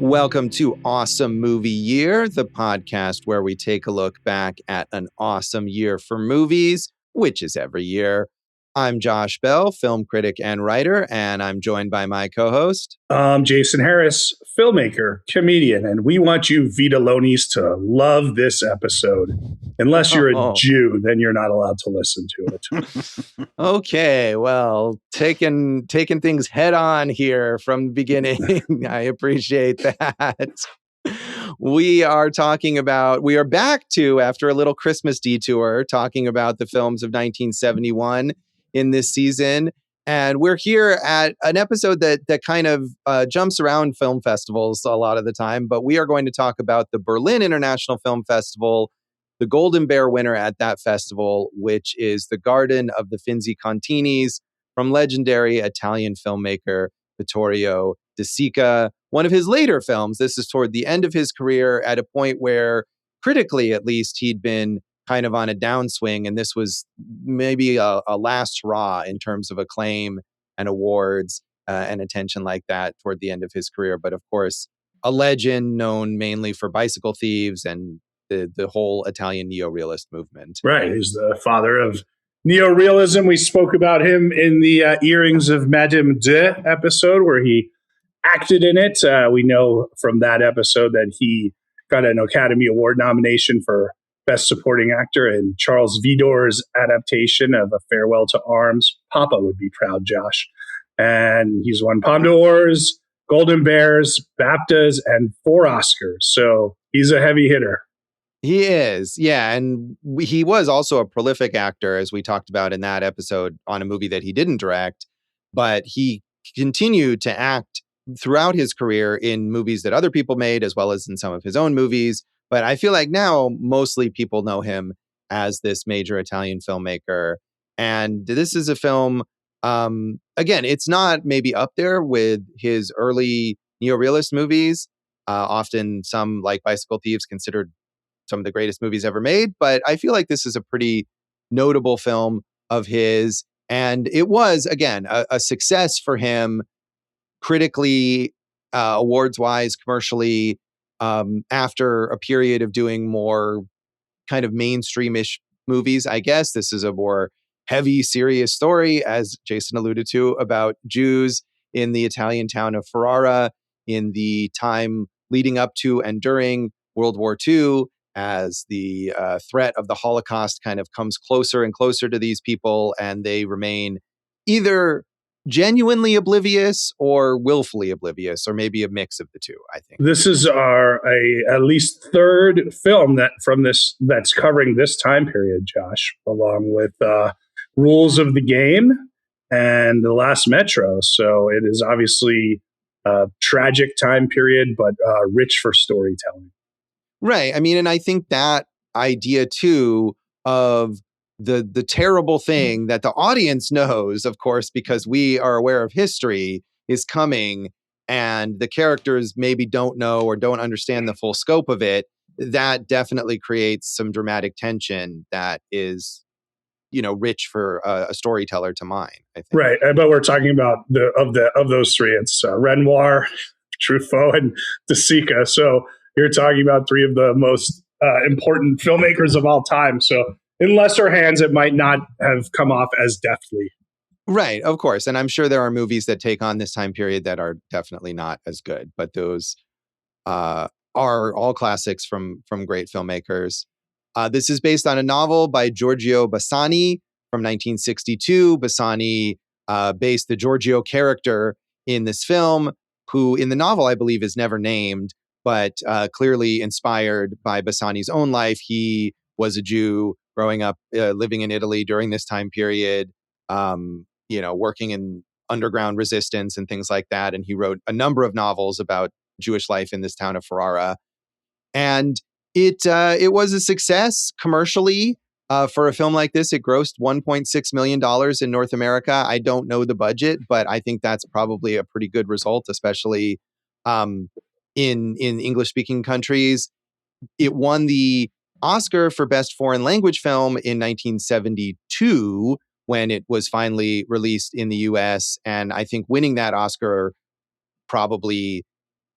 Welcome to Awesome Movie Year, the podcast where we take a look back at an awesome year for movies, which is every year. I'm Josh Bell, film critic and writer, and I'm joined by my co-host. I'm Jason Harris, filmmaker, comedian, and we want you Vitalonis to love this episode. Unless you're a Jew, then you're not allowed to listen to it. Okay, well, taking things head on here from the beginning. I appreciate that. We are back to, after a little Christmas detour, talking about the films of 1971 in this season. And we're here at an episode that kind of jumps around film festivals a lot of the time, but we are going to talk about the Berlin International Film Festival, the Golden Bear winner at that festival, which is The Garden of the Finzi-Continis from legendary Italian filmmaker Vittorio De Sica. One of his later films. This is toward the end of his career, at a point where, critically at least, he'd been kind of on a downswing, and this was maybe a last hurrah in terms of acclaim and awards and attention like that toward the end of his career. But of course, a legend known mainly for Bicycle Thieves and the whole Italian neorealist movement. Right. He's the father of neorealism. We spoke about him in the Earrings of Madame de episode where he acted in it. We know from that episode that he got an Academy Award nomination for Best Supporting Actor in Charles Vidor's adaptation of A Farewell to Arms. Papa would be proud, Josh. And he's won Palme d'Ors, Golden Bears, BAFTAs, and 4 Oscars. So he's a heavy hitter. He is, yeah. And he was also a prolific actor, as we talked about in that episode, on a movie that he didn't direct. But he continued to act throughout his career in movies that other people made, as well as in some of his own movies. But I feel like now mostly people know him as this major Italian filmmaker. And this is a film, again, it's not maybe up there with his early neorealist movies. Often some, like Bicycle Thieves, considered some of the greatest movies ever made. But I feel like this is a pretty notable film of his. And it was, again, a success for him critically, awards-wise, commercially, after a period of doing more kind of mainstreamish movies. I guess this is a more heavy, serious story, as Jason alluded to, about Jews in the Italian town of Ferrara in the time leading up to and during World War II, as the threat of the Holocaust kind of comes closer and closer to these people, and they remain either genuinely oblivious or willfully oblivious, or maybe a mix of the two, I think. This is our at least third film that's covering this time period, Josh, along with Rules of the Game and The Last Metro. So it is obviously a tragic time period, but rich for storytelling. Right. I mean, and I think that idea too of the terrible thing that the audience knows, of course, because we are aware of history, is coming, and the characters maybe don't know or don't understand the full scope of it. That definitely creates some dramatic tension that is, rich for a storyteller to mine, I think. Right. But we're talking about of those three. It's Renoir, Truffaut, and De Sica. So you're talking about three of the most important filmmakers of all time. So in lesser hands, it might not have come off as deftly. Right, of course. And I'm sure there are movies that take on this time period that are definitely not as good. But those are all classics from great filmmakers. This is based on a novel by Giorgio Bassani from 1962. Bassani based the Giorgio character in this film, who in the novel, I believe, is never named, but clearly inspired by Bassani's own life. He was a Jew growing up, living in Italy during this time period, working in underground resistance and things like that. And he wrote a number of novels about Jewish life in this town of Ferrara. And it was a success commercially. For a film like this, it grossed $1.6 million in North America. I don't know the budget, but I think that's probably a pretty good result, especially in English-speaking countries. It won the Oscar for Best Foreign Language Film in 1972 when it was finally released in the US. And I think winning that Oscar probably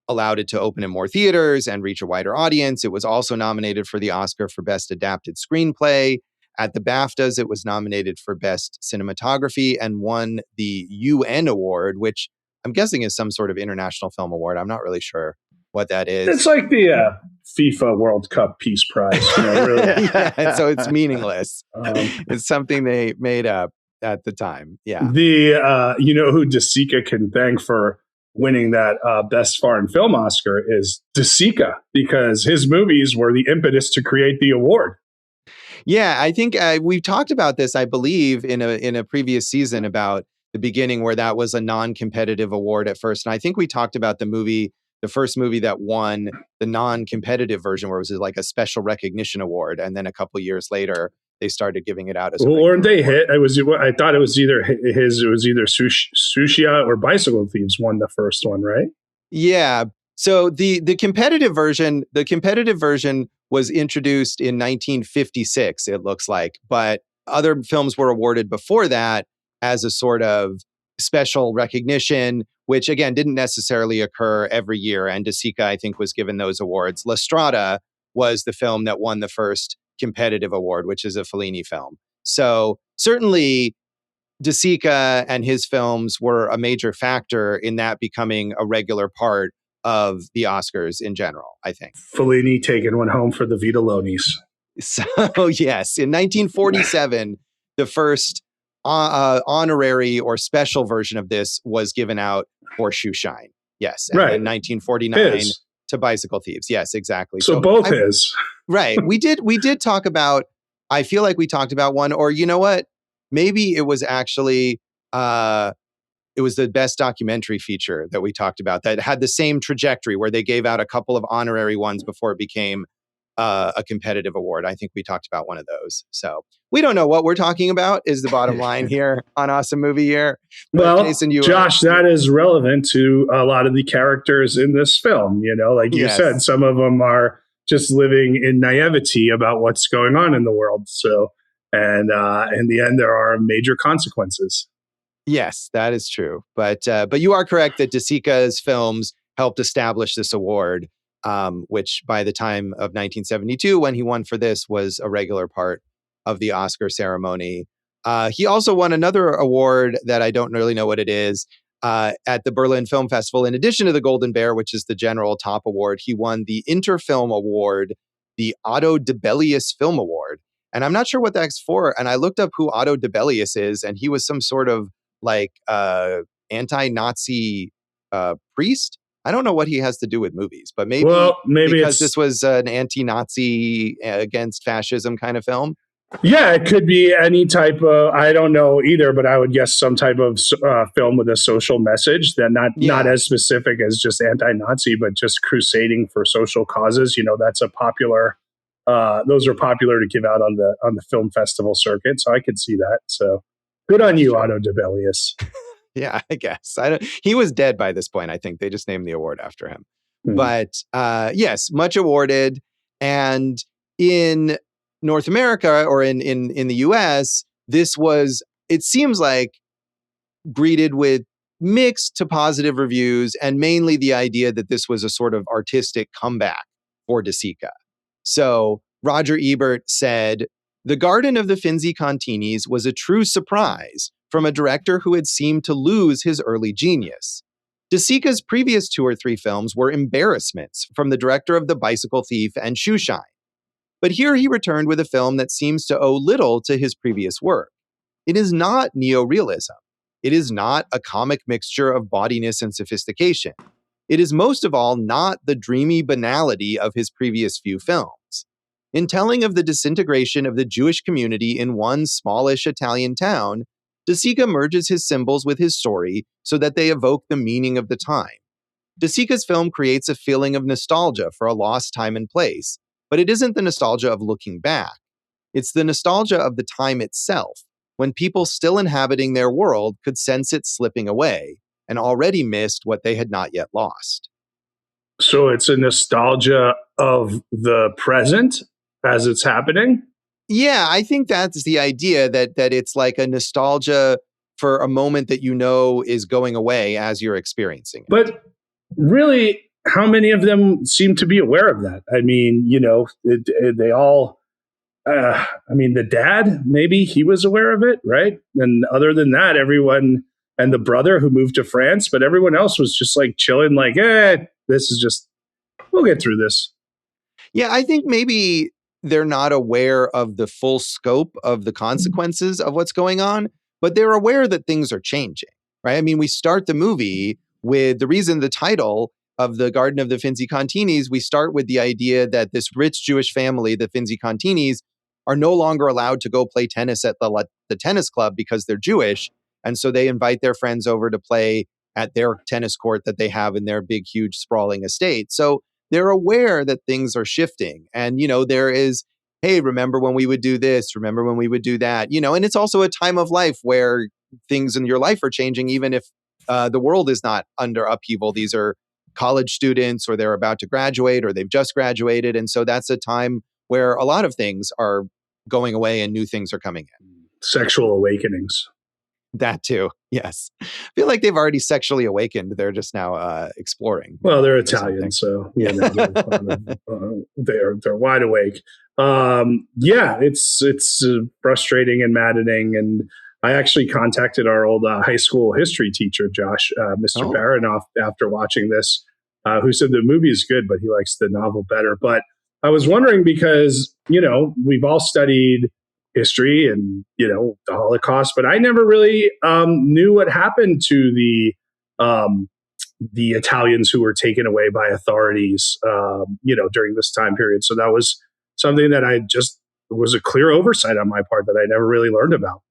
allowed it to open in more theaters and reach a wider audience. It was also nominated for the Oscar for Best Adapted Screenplay. At the BAFTAs, it was nominated for Best Cinematography and won the UN Award, which I'm guessing is some sort of international film award. I'm not really sure what that is. It's like the FIFA World Cup Peace Prize. Really. Yeah, so it's meaningless. It's something they made up at the time. Yeah. You know who De Sica can thank for winning that Best Foreign Film Oscar is De Sica, because his movies were the impetus to create the award. Yeah, I think we've talked about this, I believe, in a previous season about the beginning where that was a non-competitive award at first. And I think we talked about the first movie that won the non-competitive version, where it was like a special recognition award. And then a couple years later, they started giving it out as weren't they hit? I thought it was either Sushia or Bicycle Thieves won the first one, right? Yeah. So the competitive version was introduced in 1956, it looks like, but other films were awarded before that as a sort of special recognition, which again didn't necessarily occur every year. And De Sica, I think, was given those awards. La Strada was the film that won the first competitive award, which is a Fellini film. So certainly De Sica and his films were a major factor in that becoming a regular part of the Oscars in general, I think. Fellini taking one home for the Vitalonis. So yes, in 1947, the first honorary or special version of this was given out for Shoeshine. Yes, and right. in 1949 to Bicycle Thieves. Yes, exactly. So both his. Right. We did talk about, I feel like we talked about one, or you know what? Maybe it was actually it was the best documentary feature that we talked about that had the same trajectory where they gave out a couple of honorary ones before it became a competitive award. I think we talked about one of those. So we don't know what we're talking about is the bottom line here on Awesome Movie Year. But well, Jason, Josh, that is relevant to a lot of the characters in this film. You know, like you said, some of them are just living in naivety about what's going on in the world. So, and in the end, there are major consequences. Yes, that is true. But you are correct that De Sica's films helped establish this award, which by the time of 1972, when he won for this, was a regular part of the Oscar ceremony. He also won another award that I don't really know what it is at the Berlin Film Festival. In addition to the Golden Bear, which is the general top award, he won the Interfilm Award, the Otto Dibelius Film Award. And I'm not sure what that's for. And I looked up who Otto Dibelius is, and he was some sort of like anti-Nazi priest. I don't know what he has to do with movies, but maybe because this was an anti-Nazi against fascism kind of film. Yeah, it could be any type of, I don't know either, but I would guess some type of film with a social message that not as specific as just anti-Nazi, but just crusading for social causes. You know, that's a popular, those are popular to give out on the film festival circuit. So I could see that. So good on you, Otto Dibelius. Yeah, I guess. He was dead by this point. I think they just named the award after him. But yes, much awarded. And in North America or in the US, this was, it seems like, greeted with mixed to positive reviews, and mainly the idea that this was a sort of artistic comeback for De Sica. So Roger Ebert said, "The Garden of the Finzi-Continis was a true surprise from a director who had seemed to lose his early genius. De Sica's previous 2 or 3 films were embarrassments from the director of The Bicycle Thief and Shoeshine. But here he returned with a film that seems to owe little to his previous work. It is not neorealism. It is not a comic mixture of bawdiness and sophistication. It is most of all not the dreamy banality of his previous few films. In telling of the disintegration of the Jewish community in one smallish Italian town, De Sica merges his symbols with his story so that they evoke the meaning of the time. De Sica's film creates a feeling of nostalgia for a lost time and place, but it isn't the nostalgia of looking back. It's the nostalgia of the time itself, when people still inhabiting their world could sense it slipping away and already missed what they had not yet lost." So it's a nostalgia of the present as it's happening? Yeah, I think that's the idea, that it's like a nostalgia for a moment that you know is going away as you're experiencing it. But really, how many of them seem to be aware of that? I mean, they all, I mean, the dad, maybe he was aware of it, right? And other than that, everyone, and the brother who moved to France, but everyone else was just like chilling, like, this is just, we'll get through this. Yeah, I think maybe they're not aware of the full scope of the consequences of what's going on, but they're aware that things are changing, right? I mean, we start the movie with the reason the title of the Garden of the Finzi-Continis, we start with the idea that this rich Jewish family, the Finzi-Continis, are no longer allowed to go play tennis at the tennis club because they're Jewish. And so they invite their friends over to play at their tennis court that they have in their big, huge, sprawling estate. So they're aware that things are shifting. And, there is, hey, remember when we would do this? Remember when we would do that? And it's also a time of life where things in your life are changing, even if the world is not under upheaval. These are college students, or they're about to graduate, or they've just graduated. And so that's a time where a lot of things are going away and new things are coming in. Sexual awakenings. That too. Yes. I feel like they've already sexually awakened. They're just now exploring. Well, they're Italian, so they're wide awake. It's frustrating and maddening. And I actually contacted our old high school history teacher, Josh, Mr. Baranoff, after watching this, who said the movie is good, but he likes the novel better. But I was wondering because, we've all studied history and, the Holocaust, but I never really knew what happened to the Italians who were taken away by authorities, during this time period. So that was something that was a clear oversight on my part that I never really learned about.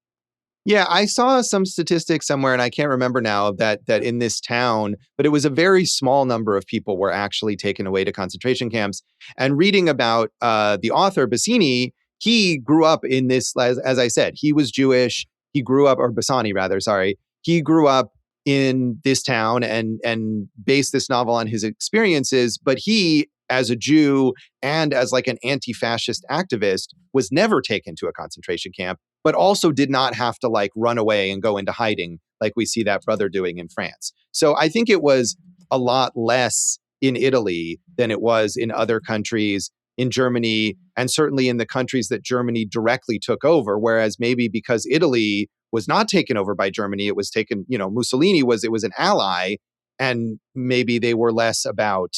Yeah, I saw some statistics somewhere, and I can't remember now, that in this town, but it was a very small number of people were actually taken away to concentration camps. And reading about the author, Bassani, he grew up in this, as I said, he was Jewish. He grew up, or Bassani rather, sorry. He grew up in this town and based this novel on his experiences. But he, as a Jew and as like an anti-fascist activist, was never taken to a concentration camp, but also did not have to like run away and go into hiding like we see that brother doing in France. So I think it was a lot less in Italy than it was in other countries, in Germany, and certainly in the countries that Germany directly took over. Whereas maybe because Italy was not taken over by Germany, it was taken, Mussolini was an ally, and maybe they were less about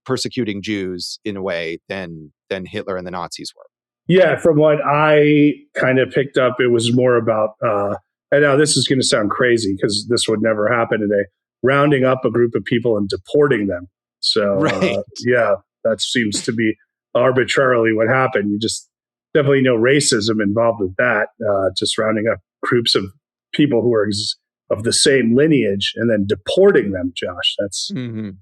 persecuting Jews in a way than Hitler and the Nazis were. Yeah, from what I kind of picked up, it was more about, and now this is going to sound crazy because this would never happen today, rounding up a group of people and deporting them. So, right. That seems to be arbitrarily what happened. You just definitely no racism involved with that, just rounding up groups of people who are of the same lineage and then deporting them, Josh. That's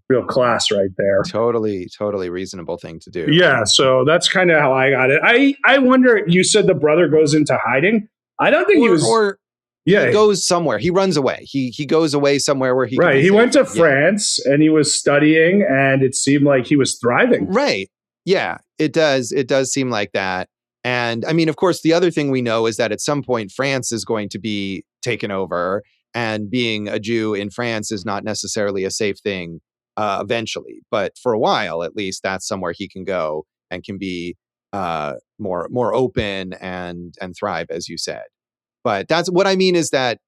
real class right there. Totally reasonable thing to do. Yeah, so that's kind of how I got it. I wonder, you said the brother goes into hiding. I don't think he was... He goes somewhere. He runs away. He goes away somewhere where he... Right, he went to France and he was studying and it seemed like he was thriving. Right, yeah, it does. It does seem like that. And I mean, of course, the other thing we know is that at some point France is going to be taken over. And being a Jew in France is not necessarily a safe thing eventually. But for a while, at least, that's somewhere he can go and can be more open and thrive, as you said. But that's what I mean is that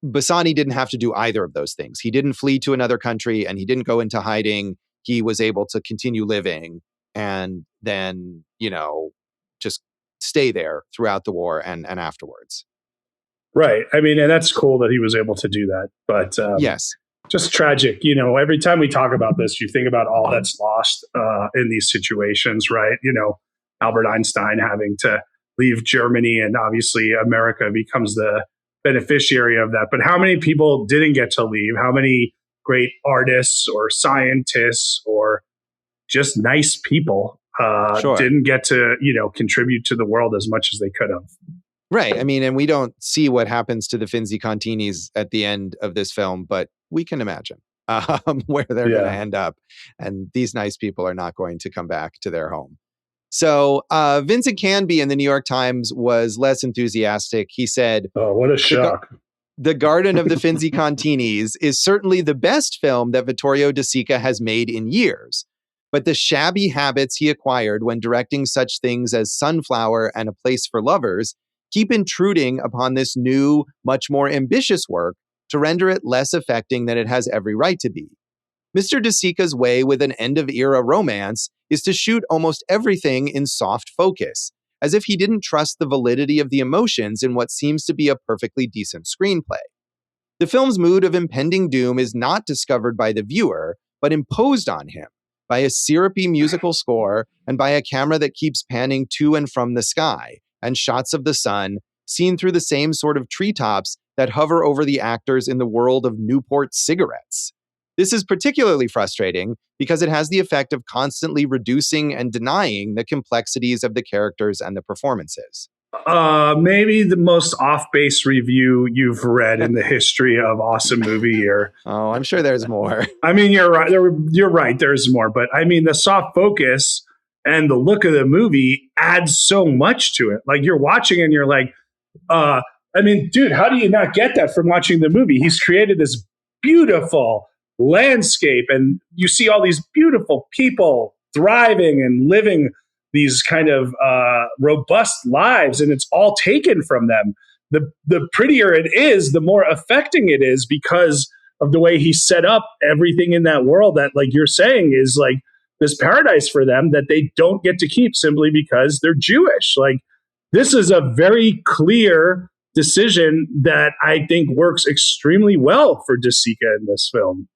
Bassani didn't have to do either of those things. He didn't flee to another country and he didn't go into hiding. He was able to continue living and then, just stay there throughout the war and afterwards. Right. I mean, and that's cool that he was able to do that. But yes, just tragic. Every time we talk about this, you think about all that's lost in these situations, right? Albert Einstein having to leave Germany, and obviously America becomes the beneficiary of that. But how many people didn't get to leave? How many great artists or scientists or just nice people didn't get to, contribute to the world as much as they could have? Right. I mean, and we don't see what happens to the Finzi-Continis at the end of this film, but we can imagine where they're going to end up. And these nice people are not going to come back to their home. So Vincent Canby in the New York Times was less enthusiastic. He said, "Oh, what a shock." The Garden of the Finzi-Continis is certainly the best film that Vittorio De Sica has made in years. But the shabby habits he acquired when directing such things as Sunflower and A Place for Lovers keep intruding upon this new, much more ambitious work to render it less affecting than it has every right to be. Mr. De Sica's way with an end-of-era romance is to shoot almost everything in soft focus, as if he didn't trust the validity of the emotions in what seems to be a perfectly decent screenplay. The film's mood of impending doom is not discovered by the viewer, but imposed on him by a syrupy musical score and by a camera that keeps panning to and from the sky, and shots of the sun, seen through the same sort of treetops that hover over the actors in the world of Newport cigarettes. This is particularly frustrating because it has the effect of constantly reducing and denying the complexities of the characters and the performances. Maybe the most off-base review you've read in the history of Awesome Movie Year. Oh, I'm sure there's more. I mean, you're right. You're right. There's more. But I mean, the soft focus and the look of the movie adds so much to it. Like, you're watching and you're like, I mean, dude, how do you not get that from watching the movie? He's created this beautiful landscape and you see all these beautiful people thriving and living these kind of robust lives, and it's all taken from them. The prettier it is, the more affecting it is because of the way he set up everything in that world that, like you're saying, is like this paradise for them that they don't get to keep simply because they're Jewish. Like, this is a very clear decision that I think works extremely well for De Sica in this film.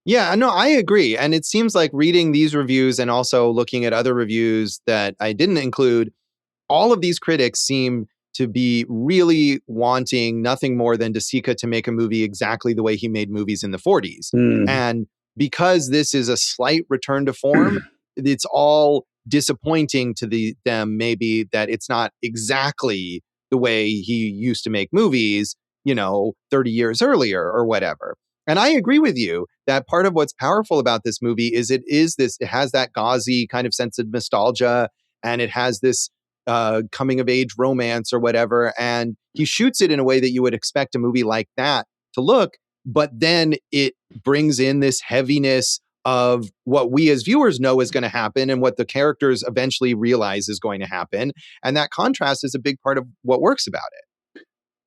Yeah, no, I agree. And it seems like reading these reviews and also looking at other reviews that I didn't include, all of these critics seem to be really wanting nothing more than De Sica to make a movie exactly the way he made movies in the 40s. And because this is a slight return to form, it's all disappointing to them maybe that it's not exactly the way he used to make movies, 30 years earlier or whatever. And I agree with you that part of what's powerful about this movie is it has that gauzy kind of sense of nostalgia, and it has this coming of age romance or whatever. And he shoots it in a way that you would expect a movie like that to look, but then it brings in this heaviness of what we as viewers know is going to happen and what the characters eventually realize is going to happen. And that contrast is a big part of what works about it.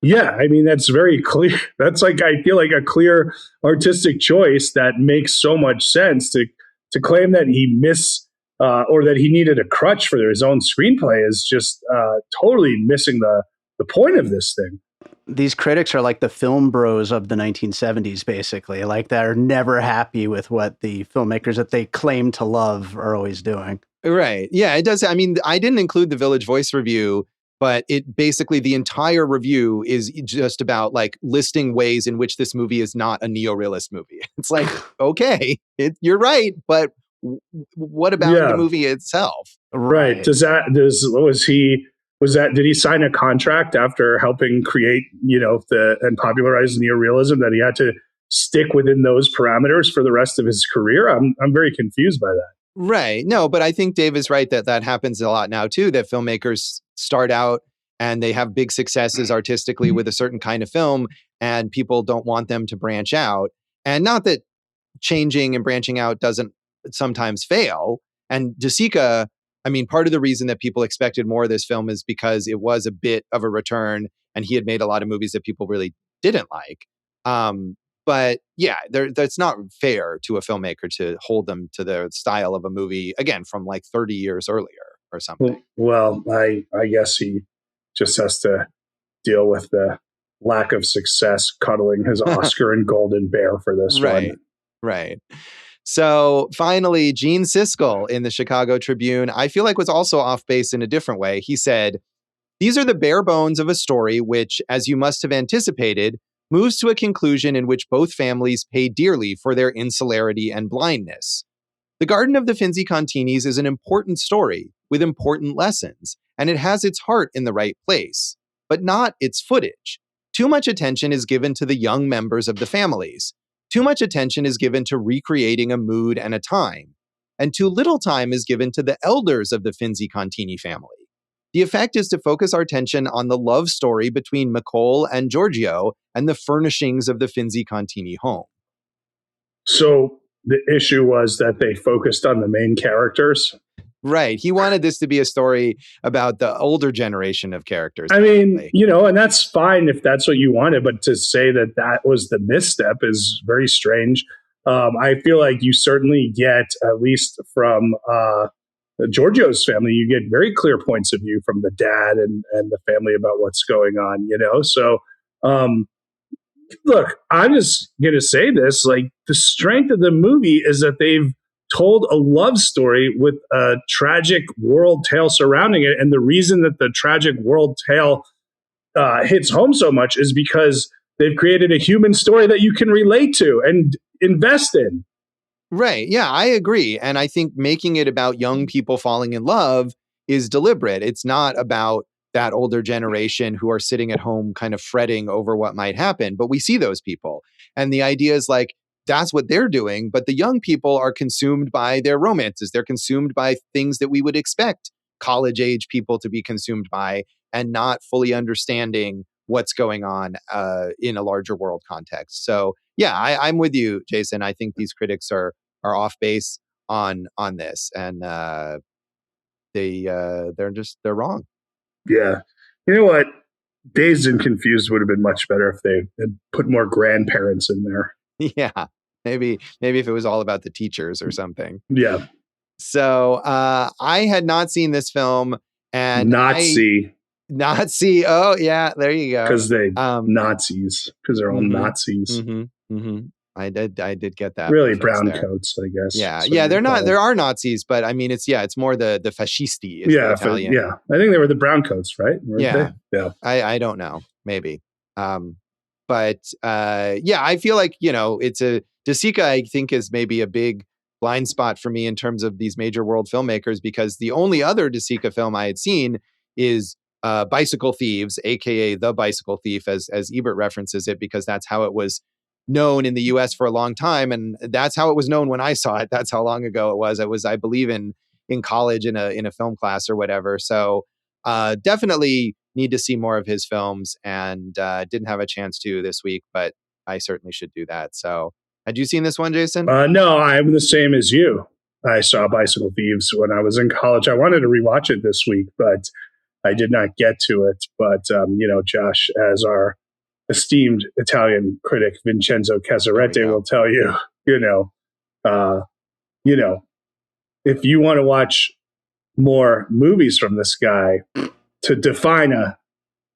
Yeah, I mean, that's very clear. That's like, I feel like a clear artistic choice that makes so much sense. To claim that he or that he needed a crutch for his own screenplay is just totally missing the point of this thing. These critics are like the film bros of the 1970s, basically. Like, they're never happy with what the filmmakers that they claim to love are always doing. Right. Yeah, it does. I mean, I didn't include the Village Voice review, but it basically, the entire review is just about like listing ways in which this movie is not a neorealist movie. It's like, okay, you're right, but what about the movie itself? Right. Did he sign a contract after helping create, and popularize neorealism that he had to stick within those parameters for the rest of his career? I'm very confused by that. Right. No, but I think Dave is right that happens a lot now too, that filmmakers start out and they have big successes artistically with a certain kind of film, and people don't want them to branch out. And not that changing and branching out doesn't sometimes fail. And De Sica, I mean, part of the reason that people expected more of this film is because it was a bit of a return and he had made a lot of movies that people really didn't like. But yeah, that's not fair to a filmmaker to hold them to the style of a movie, again, from like 30 years earlier or something. Well, I guess he just has to deal with the lack of success cuddling his Oscar and Golden Bear for this one. Right. So finally, Gene Siskel in the Chicago Tribune, I feel like was also off base in a different way. He said, "These are the bare bones of a story which, as you must have anticipated, moves to a conclusion in which both families pay dearly for their insularity and blindness. The Garden of the Finzi-Continis is an important story with important lessons, and it has its heart in the right place, but not its footage. Too much attention is given to the young members of the families. Too much attention is given to recreating a mood and a time, and too little time is given to the elders of the Finzi-Contini family. The effect is to focus our attention on the love story between Nicole and Giorgio and the furnishings of the Finzi-Continis home. So the issue was that they focused on the main characters. Right. He wanted this to be a story about the older generation of characters. I mean, and that's fine if that's what you wanted, but to say that that was the misstep is very strange. I feel like you certainly get, at least from Giorgio's family, you get very clear points of view from the dad and the family about what's going on, So, look, I'm just going to say this, like the strength of the movie is that they've told a love story with a tragic world tale surrounding it. And the reason that the tragic world tale hits home so much is because they've created a human story that you can relate to and invest in. Right. Yeah, I agree. And I think making it about young people falling in love is deliberate. It's not about that older generation who are sitting at home kind of fretting over what might happen. But we see those people. And the idea is like, that's what they're doing. But the young people are consumed by their romances. They're consumed by things that we would expect college age people to be consumed by, and not fully understanding what's going on in a larger world context. So yeah, I'm with you, Jason. I think these critics are off base on this, and they're wrong. Yeah, you know what? Dazed and Confused would have been much better if they had put more grandparents in there. Yeah, maybe if it was all about the teachers or something. Yeah. So I had not seen this film, and Nazi. Oh yeah, there you go. Because they Nazis, because they're all Nazis. I did get that. Really brown coats, I guess. Yeah. They're not. There are Nazis, but I mean, it's more the fascisti. Yeah, Italian. Yeah. I think they were the brown coats, right? Yeah. They? Yeah. I don't know. Maybe. But I feel like it's a De Sica. I think is maybe a big blind spot for me in terms of these major world filmmakers, because the only other De Sica film I had seen is Bicycle Thieves, aka The Bicycle Thief, as Ebert references it, because that's how it was known in the US for a long time, and that's how it was known when I saw it. That's how long ago it was. I was, I believe, in college in a film class or whatever. So definitely need to see more of his films, and didn't have a chance to this week, but I certainly should do that. So had you seen this one, Jason? No, I'm the same as you. I saw Bicycle Thieves when I was in college. I wanted to rewatch it this week, but I did not get to it. But, Josh, as our esteemed Italian critic Vincenzo Casaretti will tell you, if you want to watch more movies from this guy, to define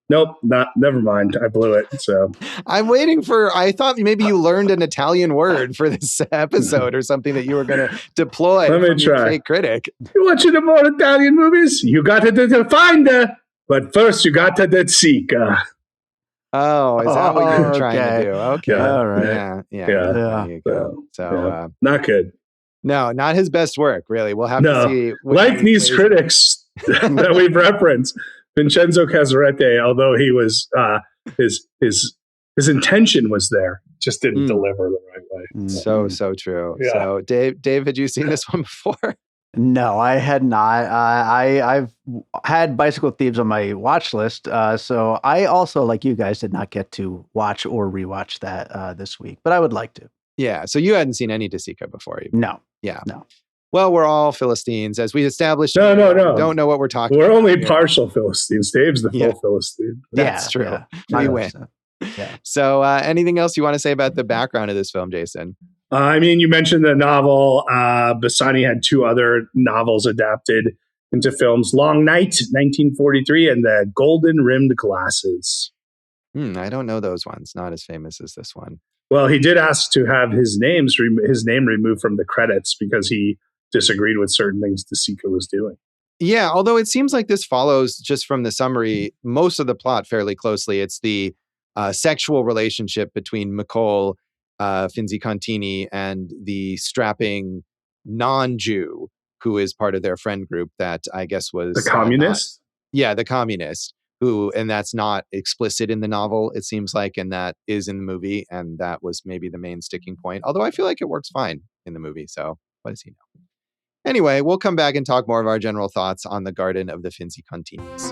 never mind. I blew it. So I'm waiting I thought maybe you learned an Italian word for this episode or something that you were going to deploy. Let me try. Your fake critic. You watch the more Italian movies? You got to define but first you got to De Sica. Oh, is that what you were trying to do? Okay. Yeah. All right. Yeah. There you go. So not good. No, not his best work, really. We'll have to see. Like these critics that we've referenced, Vincenzo Casaretti, although he was his intention was there, just didn't deliver the right way. So true. Yeah. So Dave, had you seen this one before? No, I had not. I've had Bicycle Thieves on my watch list, so I also, like you guys, did not get to watch or rewatch that this week, but I would like to. Yeah, so you hadn't seen any De Sica before? No. Yeah. No. Well, we're all Philistines, as we established. No. Don't know what we're talking about. We're only here. Partial Philistines. Dave's the full Philistine. That's true. Yeah. We win. Yeah. So anything else you want to say about the background of this film, Jason? You mentioned the novel. Bassani had two other novels adapted into films: Long Night, 1943, and The Golden Rimmed Glasses. I don't know those ones. Not as famous as this one. Well, he did ask to have his name removed from the credits because he disagreed with certain things De Sica was doing. Yeah, although it seems like this follows, just from the summary, most of the plot fairly closely. It's the sexual relationship between Nicole Finzi-Continis and the strapping non-Jew who is part of their friend group that I guess was... The communist? The communist. And that's not explicit in the novel, it seems like, and that is in the movie, and that was maybe the main sticking point. Although I feel like it works fine in the movie, so what does he know? Anyway, we'll come back and talk more of our general thoughts on the Garden of the Finzi-Continis.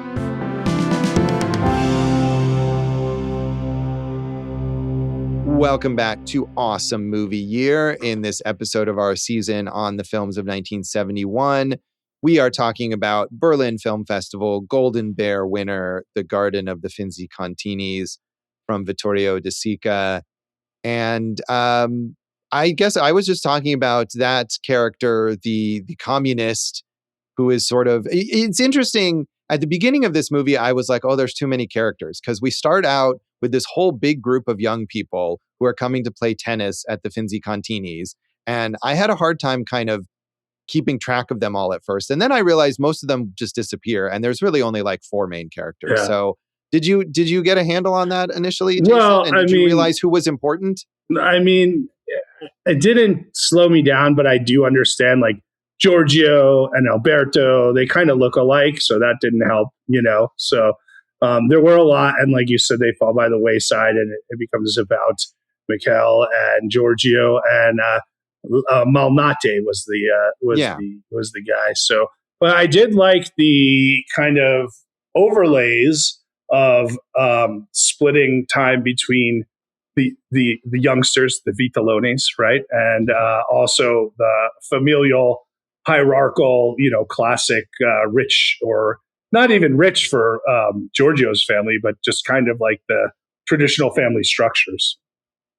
Welcome back to Awesome Movie Year. In this episode of our season on the films of 1971, we are talking about Berlin Film Festival Golden Bear winner, The Garden of the Finzi-Continis from Vittorio De Sica. And I guess I was just talking about that character, the communist, who is sort of, it's interesting. At the beginning of this movie, I was like, oh, there's too many characters, because we start out with this whole big group of young people who are coming to play tennis at the Finzi-Continis. And I had a hard time kind of keeping track of them all at first. And then I realized most of them just disappear. And there's really only like 4 main characters. Yeah. So did you get a handle on that initially, Jason? Well, and did you realize who was important? I mean, it didn't slow me down, but I do understand, like, Giorgio and Alberto, they kind of look alike, so that didn't help, So there were a lot, and like you said, they fall by the wayside, and it becomes about Mikhail and Giorgio, and Malnati was the guy. So, but I did like the kind of overlays of splitting time between the youngsters, the Vitalones, right, and also the familial, hierarchical, classic rich, or not even rich for Giorgio's family, but just kind of like the traditional family structures.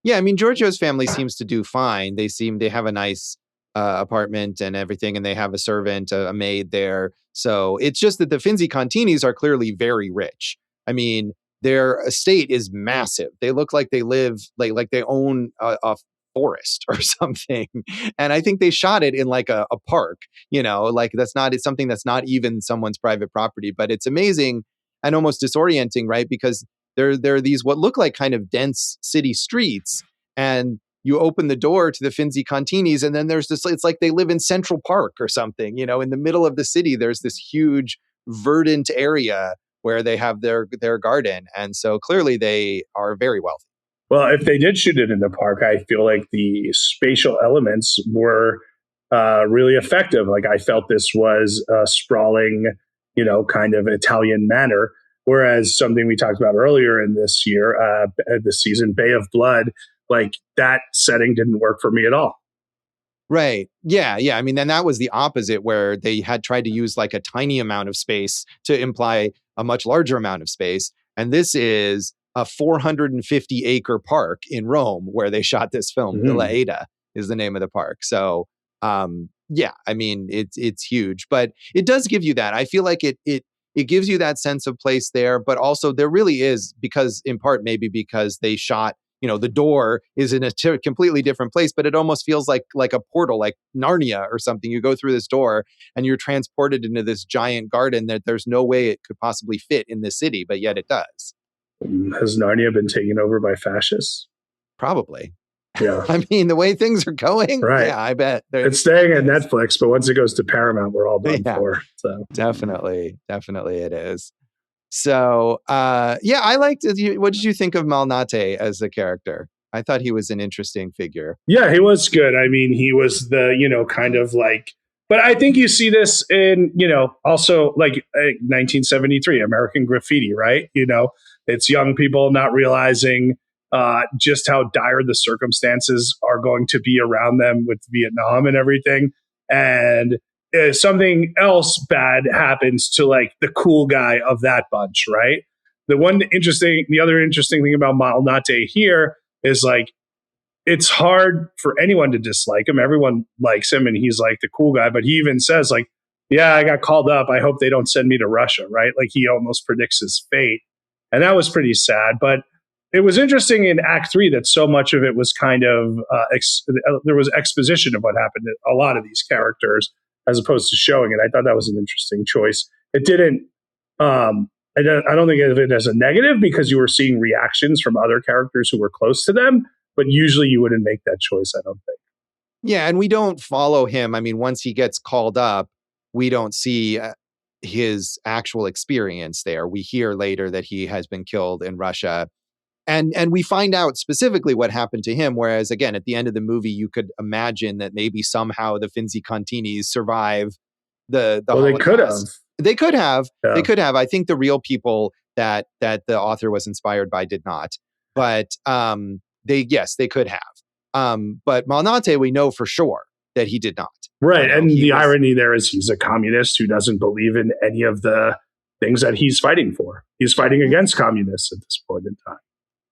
Yeah, I mean, Giorgio's family seems to do fine. They have a nice apartment and everything, and they have a servant, a maid there. So it's just that the Finzi-Continis are clearly very rich. I mean, their estate is massive. They look like they live like they own a forest or something. And I think they shot it in like a park, like it's something that's not even someone's private property, but it's amazing and almost disorienting, right? Because there are these what look like kind of dense city streets, and you open the door to the Finzi-Continis, and then there's this, it's like they live in Central Park or something, in the middle of the city. There's this huge verdant area where they have their garden. And so clearly they are very wealthy. Well, if they did shoot it in the park, I feel like the spatial elements were really effective. Like, I felt this was a sprawling, kind of Italian manor. Whereas something we talked about earlier in this year, this season, Bay of Blood, like that setting didn't work for me at all. Right. Yeah. I mean, then that was the opposite, where they had tried to use like a tiny amount of space to imply a much larger amount of space. And this is a 450-acre park in Rome where they shot this film. Mm-hmm. Villa Ada is the name of the park. So, yeah, I mean, it's huge, but it does give you that. I feel like it gives you that sense of place there, but also there really is, because in part, maybe because they shot, the door is in a completely different place, but it almost feels like a portal, like Narnia or something. You go through this door and you're transported into this giant garden that there's no way it could possibly fit in the city, but yet it does. Has Narnia been taken over by fascists? Probably. Yeah. I mean, the way things are going, right. Yeah, I bet. It's staying at Netflix, but once it goes to Paramount, we're all done for. So Definitely it is. So, yeah, I liked it. What did you think of Malnati as a character? I thought he was an interesting figure. Yeah, he was good. I mean, he was the, kind of like, but I think you see this in, also like 1973, American Graffiti, right? It's young people not realizing just how dire the circumstances are going to be around them with Vietnam and everything. And something else bad happens to like the cool guy of that bunch, right? The other interesting thing about Malnati here is like, it's hard for anyone to dislike him. Everyone likes him, and he's like the cool guy. But he even says like, yeah, I got called up. I hope they don't send me to Russia, right? Like, he almost predicts his fate. And that was pretty sad. But it was interesting in Act 3 that so much of it was kind of, there was exposition of what happened to a lot of these characters, as opposed to showing it. I thought that was an interesting choice. It didn't, I don't think of it as a negative, because you were seeing reactions from other characters who were close to them, but usually you wouldn't make that choice, I don't think. Yeah, and we don't follow him. I mean, once he gets called up, we don't see his actual experience there. We hear later that he has been killed in Russia. and we find out specifically what happened to him. Whereas again, at the end of the movie, you could imagine that maybe somehow the Finzi-Continis survive the well, they could have. Holocaust. They could have. Yeah. They could have. I think the real people that the author was inspired by did not. But they could have. But Malnate, we know for sure that he did not. Right. And the irony there is he's a communist who doesn't believe in any of the things that he's fighting for. He's fighting against communists at this point in time.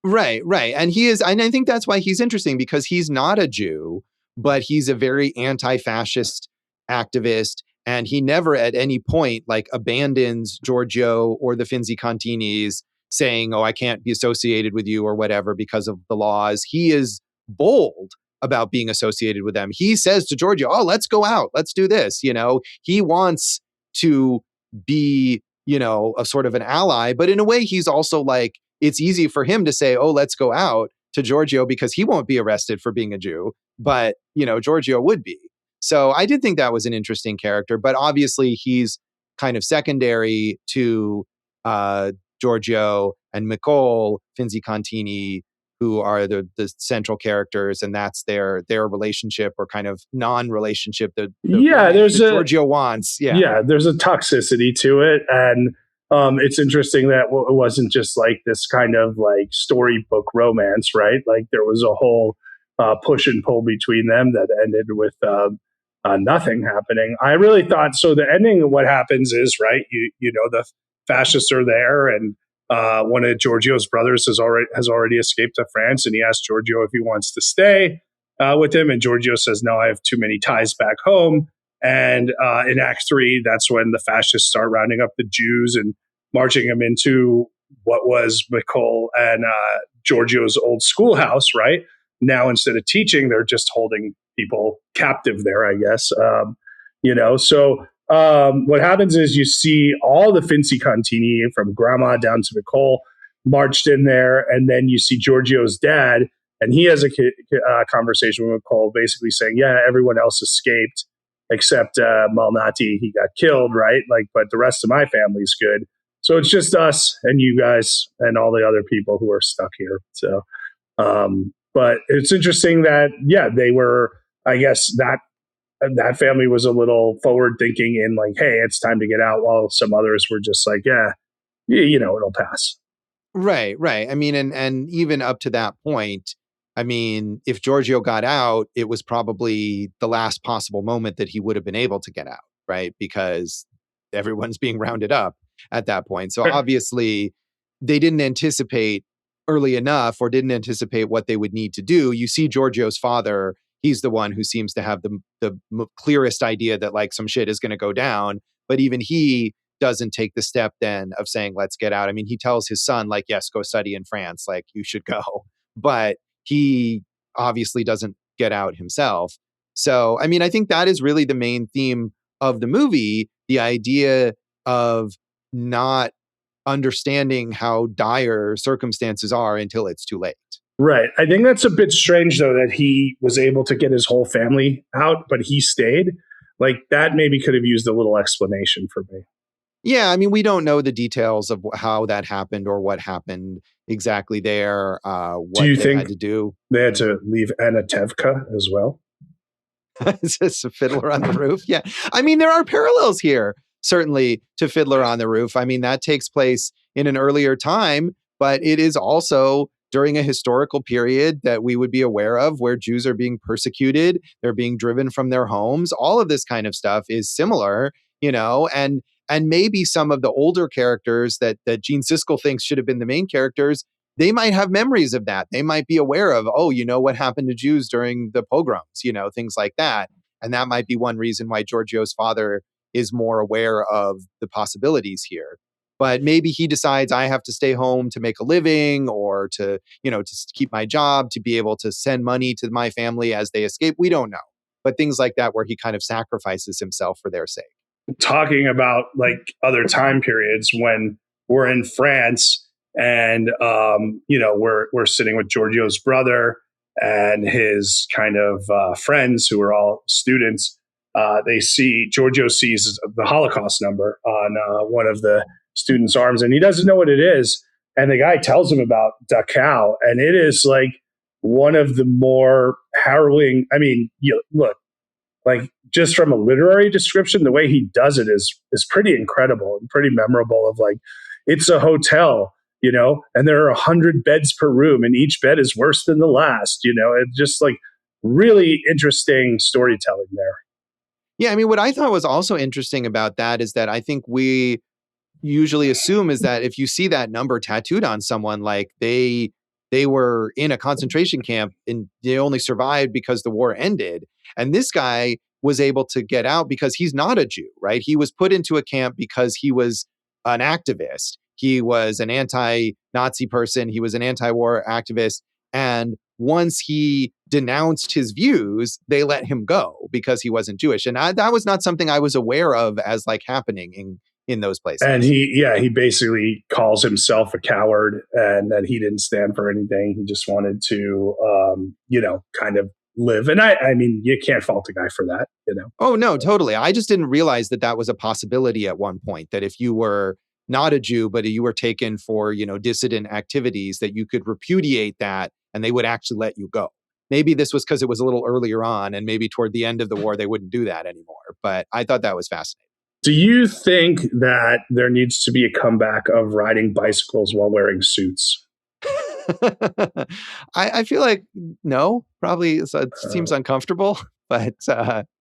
Right. And he is, and I think that's why he's interesting, because he's not a Jew, but he's a very anti-fascist activist. And he never at any point like abandons Giorgio or the Finzi-Continis saying, oh, I can't be associated with you or whatever because of the laws. He is bold about being associated with them. He says to Giorgio, oh, let's go out. Let's do this. He wants to be, a sort of an ally. But in a way, he's also like, it's easy for him to say, oh, let's go out to Giorgio because he won't be arrested for being a Jew. But, Giorgio would be. So I did think that was an interesting character. But obviously, he's kind of secondary to Giorgio and Nicole Finzi-Contini, who are the central characters, and that's their relationship or kind of non-relationship that Giorgio wants. Yeah, there's a toxicity to it, and it's interesting that it wasn't just like this kind of like storybook romance, right? Like there was a whole push and pull between them that ended with nothing happening. I really thought so. The ending of what happens is right. The fascists are there, and one of Giorgio's brothers has already escaped to France, and he asked Giorgio if he wants to stay with him, and Giorgio says, no, I have too many ties back home. And in Act 3, that's when the fascists start rounding up the Jews and marching them into what was Nicole and Giorgio's old schoolhouse, right? Now, instead of teaching, they're just holding people captive there, I guess. So what happens is you see all the Finzi-Contini from grandma down to Nicole marched in there, and then you see Giorgio's dad, and he has a conversation with Nicole, basically saying, yeah, everyone else escaped except Malnati. He got killed, right? But the rest of my family's good. So it's just us and you guys and all the other people who are stuck here. So, but it's interesting that, they were, I guess that family was a little forward thinking in like, hey, it's time to get out, while some others were just like, it'll pass. Right. I mean, and even up to that point, I mean, if Giorgio got out, it was probably the last possible moment that he would have been able to get out, right? Because everyone's being rounded up at that point. So obviously they didn't anticipate early enough, or didn't anticipate what they would need to do. You see Giorgio's father, he's the one who seems to have the clearest idea that like some shit is going to go down. But even he doesn't take the step then of saying, let's get out. I mean, he tells his son, like, yes, go study in France, like you should go. But he obviously doesn't get out himself. So, I mean, I think that is really the main theme of the movie, the idea of not understanding how dire circumstances are until it's too late. Right. I think that's a bit strange, though, that he was able to get his whole family out, but he stayed. Like that maybe could have used a little explanation for me. Yeah, I mean, we don't know the details of how that happened or what happened exactly there. What do you think had to do? They had to leave Anatevka as well? Is this a Fiddler on the Roof? Yeah. I mean, there are parallels here, certainly, to Fiddler on the Roof. I mean, that takes place in an earlier time, but it is also during a historical period that we would be aware of where Jews are being persecuted, they're being driven from their homes. All of this kind of stuff is similar, and maybe some of the older characters that Gene Siskel thinks should have been the main characters, they might have memories of that. They might be aware of, what happened to Jews during the pogroms, things like that. And that might be one reason why Giorgio's father is more aware of the possibilities here. But maybe he decides I have to stay home to make a living or to keep my job, to be able to send money to my family as they escape. We don't know. But things like that where he kind of sacrifices himself for their sake. Talking about like other time periods when we're in France and, we're sitting with Giorgio's brother and his kind of friends who are all students. Giorgio sees the Holocaust number on one of the students' arms, and he doesn't know what it is. And the guy tells him about Dachau, and it is like one of the more harrowing. I mean, look, like just from a literary description, the way he does it is pretty incredible and pretty memorable. Of like, it's a hotel, and there are 100 beds per room, and each bed is worse than the last. It's just like really interesting storytelling there. Yeah, I mean, what I thought was also interesting about that is that I think we usually assume is that if you see that number tattooed on someone, like they were in a concentration camp and they only survived because the war ended. And this guy was able to get out because he's not a Jew, right? He was put into a camp because he was an activist. He was an anti-Nazi person. He was an anti-war activist. And once he denounced his views, they let him go because he wasn't Jewish. And that was not something I was aware of as like happening in those places. And he basically calls himself a coward and that he didn't stand for anything. He just wanted to, kind of live. And I mean, you can't fault a guy for that, Oh, no, totally. I just didn't realize that was a possibility at one point, that if you were not a Jew, but you were taken for, dissident activities, that you could repudiate that and they would actually let you go. Maybe this was because it was a little earlier on and maybe toward the end of the war, they wouldn't do that anymore. But I thought that was fascinating. Do you think that there needs to be a comeback of riding bicycles while wearing suits? I feel like no, probably it seems uncomfortable, but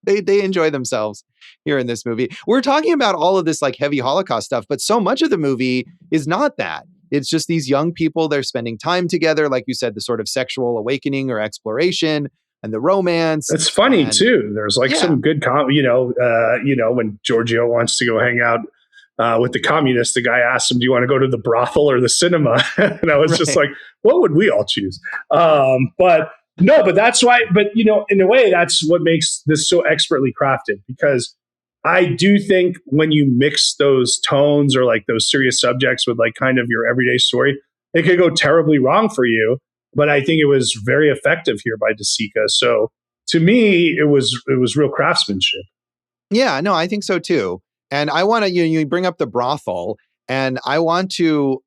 they enjoy themselves here in this movie. We're talking about all of this like heavy Holocaust stuff, but so much of the movie is not that. It's just these young people, they're spending time together, like you said, the sort of sexual awakening or exploration and the romance. It's funny too. There's like some good when Giorgio wants to go hang out with the communists, the guy asks him, do you want to go to the brothel or the cinema? And I was just like, what would we all choose? But that's why, in a way, that's what makes this so expertly crafted, because I do think when you mix those tones or like those serious subjects with like kind of your everyday story, it could go terribly wrong for you. But I think it was very effective here by De Sica. So to me, it was real craftsmanship. Yeah, no, I think so too. And I want to, you bring up the brothel, and I want to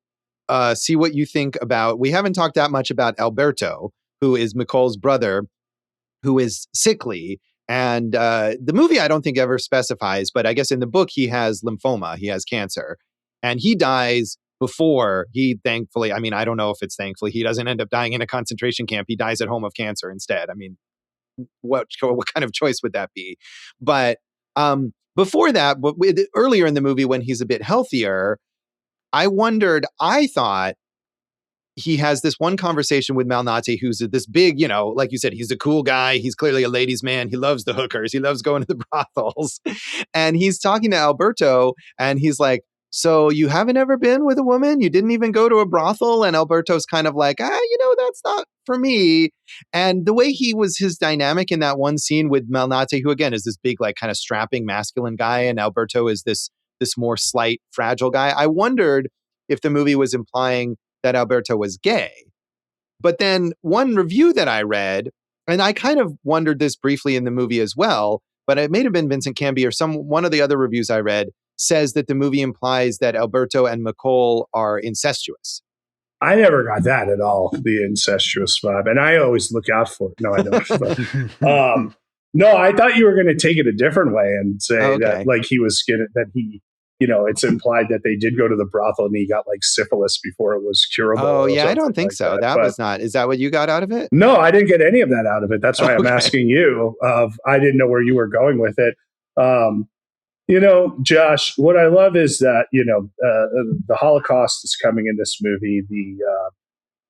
see what you think about, we haven't talked that much about Alberto, who is Micole's brother, who is sickly. And the movie, I don't think ever specifies, but I guess in the book, he has lymphoma, he has cancer, and he dies before he thankfully, I mean, I don't know if it's thankfully, he doesn't end up dying in a concentration camp. He dies at home of cancer instead. I mean, what kind of choice would that be? But before that, earlier in the movie, when he's a bit healthier, I thought he has this one conversation with Malnati, who's this big, like you said, he's a cool guy. He's clearly a ladies' man. He loves the hookers. He loves going to the brothels. And he's talking to Alberto, and he's like, so you haven't ever been with a woman? You didn't even go to a brothel? And Alberto's kind of like, that's not for me. And the way his dynamic in that one scene with Malnati, who again is this big, like kind of strapping masculine guy, and Alberto is this more slight, fragile guy. I wondered if the movie was implying that Alberto was gay. But then one review that I read, and I kind of wondered this briefly in the movie as well, but it may have been Vincent Canby or one of the other reviews I read, says that the movie implies that Alberto and Micole are incestuous. I never got that at all, the incestuous vibe. And I always look out for it. No, I don't. But, no, I thought you were going to take it a different way and say that like it's implied that they did go to the brothel and he got like syphilis before it was curable. Oh, yeah, I don't think so. That was not. Is that what you got out of it? No, I didn't get any of that out of it. That's why I'm asking you. I didn't know where you were going with it. Josh, what I love is that, the Holocaust is coming in this movie.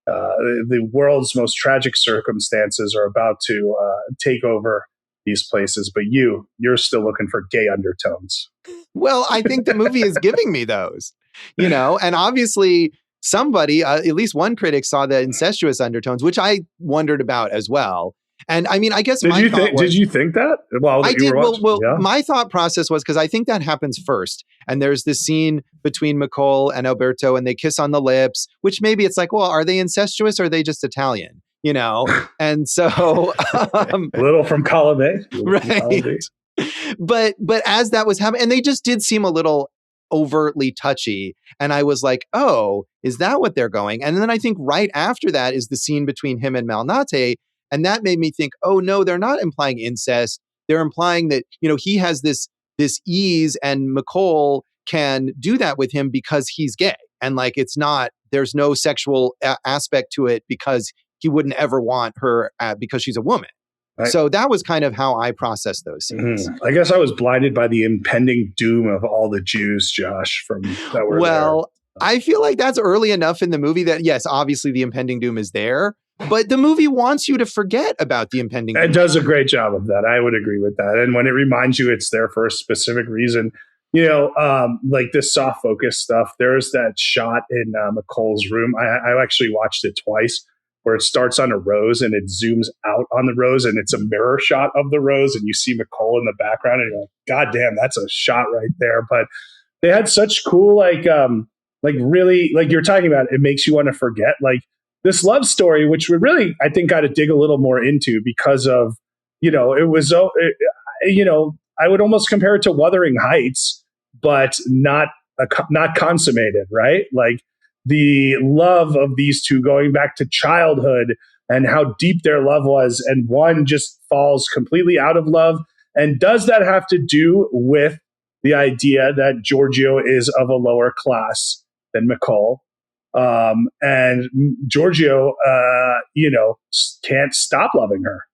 The world's most tragic circumstances are about to take over these places, but you're still looking for gay undertones. Well, I think the movie is giving me those, and obviously somebody, at least one critic, saw the incestuous undertones, which I wondered about as well. And I mean, I guess did you think that? Well, I did. My thought process was, because I think that happens first. And there's this scene between Micole and Alberto, and they kiss on the lips, which maybe it's like, well, are they incestuous or are they just Italian? And so a little from column A, right? But as that was happening, and they just did seem a little overtly touchy. And I was like, oh, is that what they're going? And then I think right after that is the scene between him and Malnate. And that made me think, oh no, they're not implying incest. They're implying that, he has this ease, and McCall can do that with him because he's gay. And like, there's no sexual aspect to it because he wouldn't ever want her because she's a woman. So that was kind of how I processed those scenes. I guess I was blinded by the impending doom of all the Jews, Josh, from that were there. I feel like that's early enough in the movie that, yes, obviously the impending doom is there, but the movie wants you to forget about the impending doom. It does a great job of that. I would agree with that. And when it reminds you it's there for a specific reason, like this soft focus stuff, there's that shot in McCall's room. I actually watched it twice, where it starts on a rose and it zooms out on the rose, and it's a mirror shot of the rose, and you see McCall in the background, and you're like, God damn, that's a shot right there. But they had such cool, like really, like you're talking about, it makes you want to forget, like this love story, which we really, I think, got to dig a little more into because of, it was, I would almost compare it to Wuthering Heights, but not consummated, right? Like, the love of these two going back to childhood and how deep their love was. And one just falls completely out of love. And does that have to do with the idea that Giorgio is of a lower class than McCall? And Giorgio, can't stop loving her.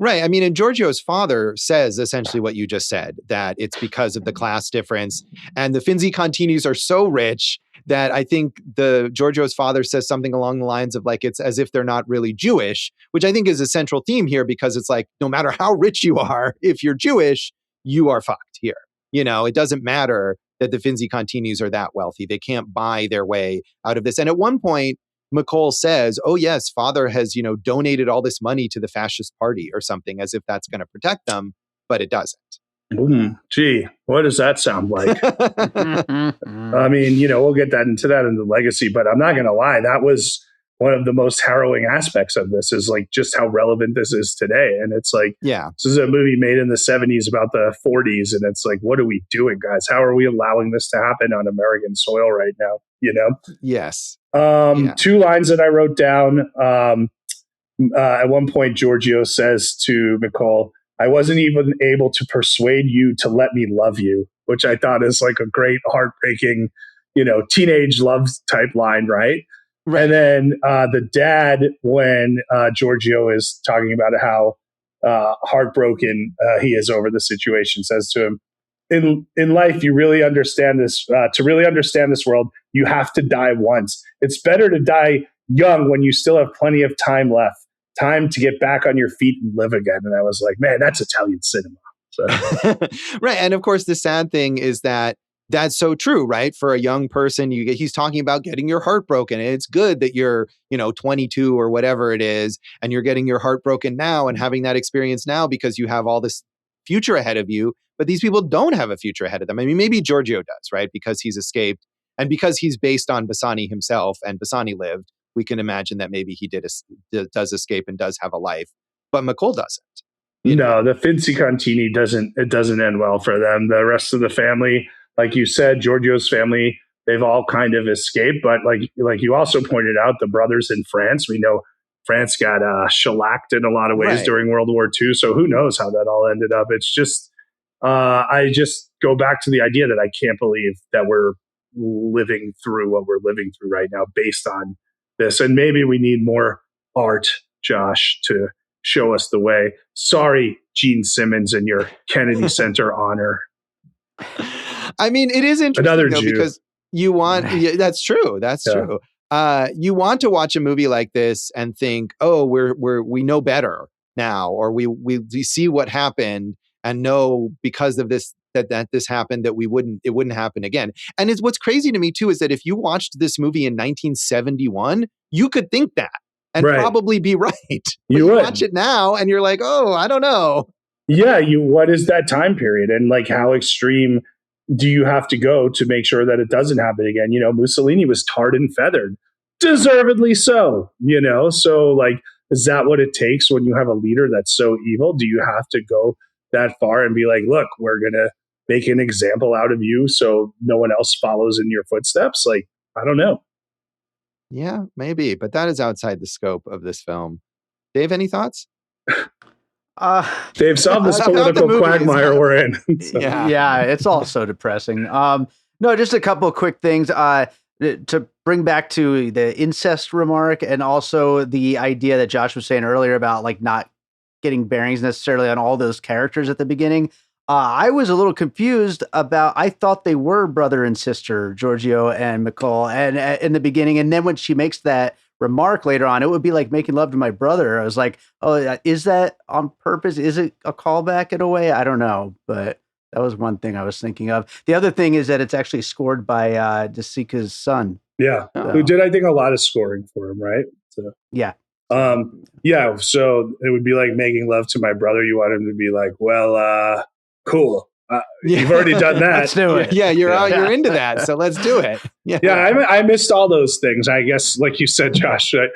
Right. I mean, and Giorgio's father says essentially what you just said, that it's because of the class difference. And the Finzi-Continis are so rich that I think Giorgio's father says something along the lines of like, it's as if they're not really Jewish, which I think is a central theme here, because it's like, no matter how rich you are, if you're Jewish, you are fucked here. It doesn't matter that the Finzi-Continis are that wealthy. They can't buy their way out of this. And at one point, McCall says, oh yes, father has, donated all this money to the fascist party or something, as if that's going to protect them, but it doesn't. Gee, what does that sound like? I mean, we'll get into that in the legacy, but I'm not going to lie. That was one of the most harrowing aspects of this, is like just how relevant this is today. And it's like, this is a movie made in the 70s about the 40s. And it's like, what are we doing, guys? How are we allowing this to happen on American soil right now? Yes. Two lines that I wrote down. At one point, Giorgio says to McCall, I wasn't even able to persuade you to let me love you, which I thought is like a great heartbreaking, teenage love type line, right? And then the dad, when Giorgio is talking about how heartbroken he is over the situation, says to him, in life, you really understand this. To really understand this world, you have to die once. It's better to die young when you still have plenty of time left. Time to get back on your feet and live again. And I was like, man, that's Italian cinema. So. Right. And of course, the sad thing is that that's so true, right? For a young person, he's talking about getting your heart broken. And it's good that you're, 22 or whatever it is, and you're getting your heart broken now and having that experience now because you have all this future ahead of you. But these people don't have a future ahead of them. I mean, maybe Giorgio does, right? Because he's escaped, and because he's based on Bassani himself and Bassani lived, we can imagine that maybe he does escape and does have a life, but McCall doesn't. No, the Finzi-Contini doesn't end well for them. The rest of the family, like you said, Giorgio's family, they've all kind of escaped. But like you also pointed out, the brothers in France, we know France got shellacked in a lot of ways during World War II. So who knows how that all ended up? It's just, I just go back to the idea that I can't believe that we're living through what we're living through right now based on this. And maybe we need more art, Josh, to show us the way. Sorry, Gene Simmons and your Kennedy Center honor. I mean, it is interesting though, because you want, that's true. That's true. You want to watch a movie like this and think, oh, we know better now, or we see what happened and know because of this, that this happened, that it wouldn't happen again. And what's crazy to me too, is that if you watched this movie in 1971, you could think that and probably be right. But you watch it now and you're like, oh, I don't know. Yeah. What is that time period? And like, how extreme do you have to go to make sure that it doesn't happen again? Mussolini was tarred and feathered, deservedly so, so like, is that what it takes when you have a leader that's so evil? Do you have to go that far and be like, look, we're going to make an example out of you so no one else follows in your footsteps. Like, I don't know. Yeah, maybe, but that is outside the scope of this film. Dave, any thoughts? They've solved this About the political movies. quagmire we're in. So. Yeah, it's all so depressing. No, just a couple of quick things. To bring back to the incest remark, and also the idea that Josh was saying earlier about like not getting bearings necessarily on all those characters at the beginning. I was a little confused about. I thought they were brother and sister, Giorgio and Nicole, and in the beginning, and then when she makes that remark later on, it would be like making love to my brother. I was like, oh, is that on purpose? Is it a callback in a way? I don't know, but that was one thing I was thinking of. The other thing is that it's actually scored by De Sica's son. Yeah, who did, I think, a lot of scoring for him, right? So, yeah. Yeah, so it would be like making love to my brother. You want him to be like, well, cool. You've already done that. Let's do it. Yeah, you're into that, so let's do it. Yeah, I missed all those things. I guess, like you said, Josh, there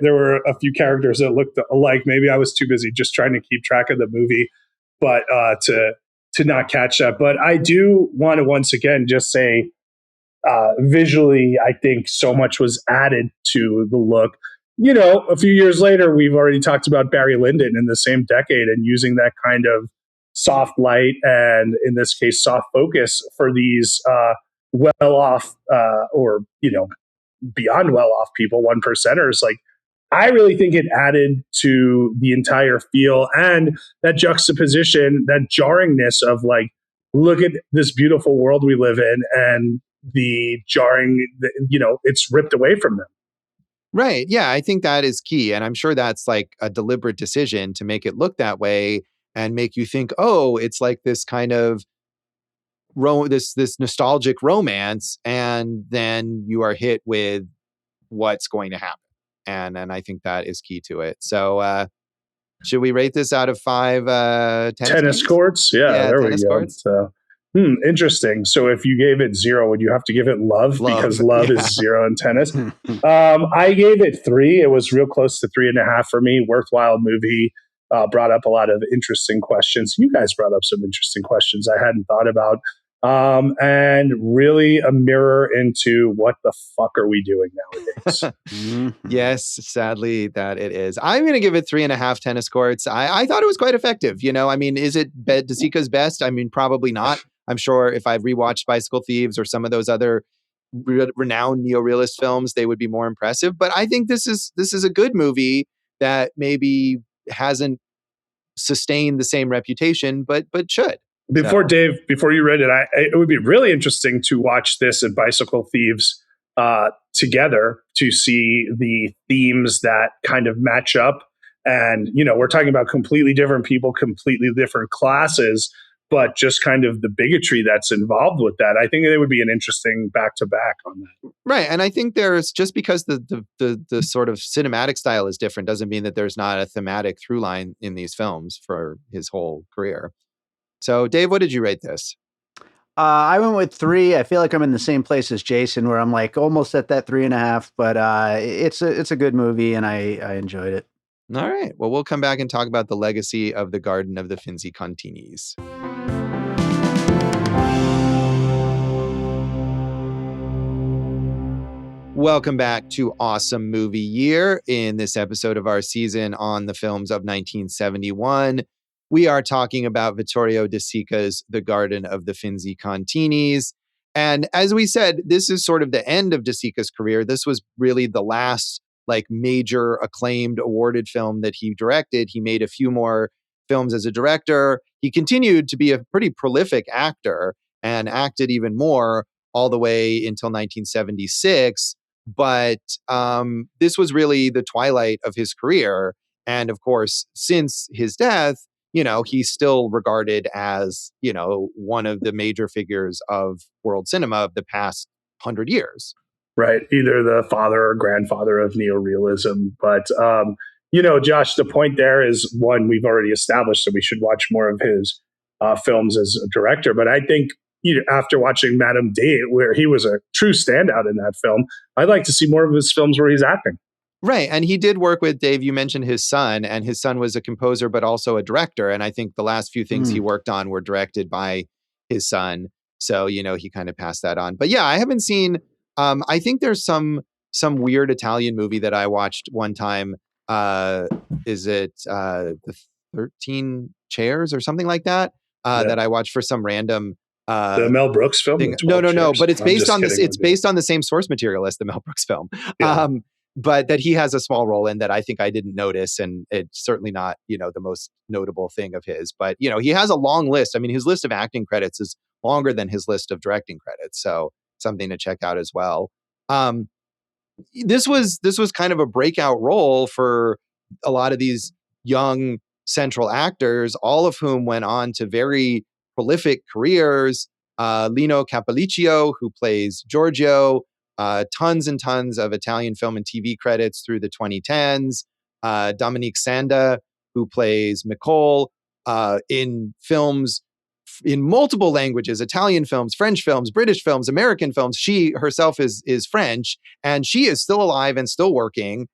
were a few characters that looked alike. Maybe I was too busy just trying to keep track of the movie, but to not catch that. But I do want to once again just say, visually, I think so much was added to the look. A few years later, we've already talked about Barry Lyndon in the same decade and using that kind of soft light and, in this case, soft focus for these well-off or beyond well-off people, one percenters. Like, I really think it added to the entire feel, and that juxtaposition, that jarringness of like, look at this beautiful world we live in, and the jarring, it's ripped away from them. Right. Yeah, I think that is key. And I'm sure that's like a deliberate decision to make it look that way and make you think, oh, it's like this kind of this nostalgic romance. And then you are hit with what's going to happen. And I think that is key to it. So should we rate this out of 5 tennis courts? Yeah, there we go. Courts. So, interesting. So if you gave it 0, would you have to give it love? Because love is 0 in tennis. I gave it 3. It was real close to 3.5 for me. Worthwhile movie. Brought up a lot of interesting questions. You guys brought up some interesting questions I hadn't thought about. And really a mirror into what the fuck are we doing nowadays? Yes, sadly that it is. I'm going to give it 3.5 tennis courts. I thought it was quite effective. I mean, is it De Sica's best? I mean, probably not. I'm sure if I've rewatched Bicycle Thieves or some of those other renowned neorealist films, they would be more impressive. But I think this is a good movie that maybe hasn't sustained the same reputation, but should. Dave, before you read it, it would be really interesting to watch this and Bicycle Thieves together to see the themes that kind of match up. And, we're talking about completely different people, completely different classes, but just kind of the bigotry that's involved with that. I think it would be an interesting back-to-back on that. Right. And I think there's, just because the sort of cinematic style is different doesn't mean that there's not a thematic through line in these films for his whole career. So, Dave, what did you rate this? I went with 3. I feel like I'm in the same place as Jason, where I'm like almost at that 3.5. But it's a good movie, and I enjoyed it. All right. Well, we'll come back and talk about the legacy of the Garden of the Finzi-Continis. Welcome back to Awesome Movie Year. In this episode of our season on the films of 1971, we are talking about Vittorio De Sica's The Garden of the Finzi-Continis. And as we said, this is sort of the end of De Sica's career. This was really the last major acclaimed awarded film that he directed. He made a few more films as a director. He continued to be a pretty prolific actor and acted even more all the way until 1976. But this was really the twilight of his career. And of course, since his death, he's still regarded as, one of the major figures of world cinema of the past 100 years. Right. Either the father or grandfather of neorealism. But, Josh, the point there is one we've already established that we should watch more of his films as a director. But I think after watching Madame D, where he was a true standout in that film, I'd like to see more of his films where he's acting. Right. And he did work with, Dave, you mentioned his son, and his son was a composer, but also a director. And I think the last few things he worked on were directed by his son. So, he kind of passed that on. But yeah, I haven't seen, I think there's some weird Italian movie that I watched one time. Is it the 13 Chairs or something like that? That I watched for some random the Mel Brooks film. Thing. No. But it's based on this. It's based on the same source material as the Mel Brooks film. Yeah. But that he has a small role in that I think I didn't notice, and it's certainly not the most notable thing of his. But he has a long list. I mean, his list of acting credits is longer than his list of directing credits, so something to check out as well. This was kind of a breakout role for a lot of these young central actors, all of whom went on to very prolific careers. Lino Capolicchio, who plays Giorgio, tons and tons of Italian film and TV credits through the 2010s. Dominique Sanda, who plays Nicole, in films in multiple languages, Italian films, French films, British films, American films. She herself is French, and she is still alive and still working,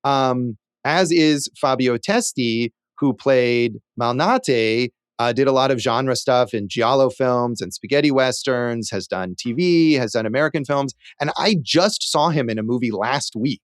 as is Fabio Testi, who played Malnate, did a lot of genre stuff in giallo films and spaghetti westerns, has done TV, has done American films. And I just saw him in a movie last week,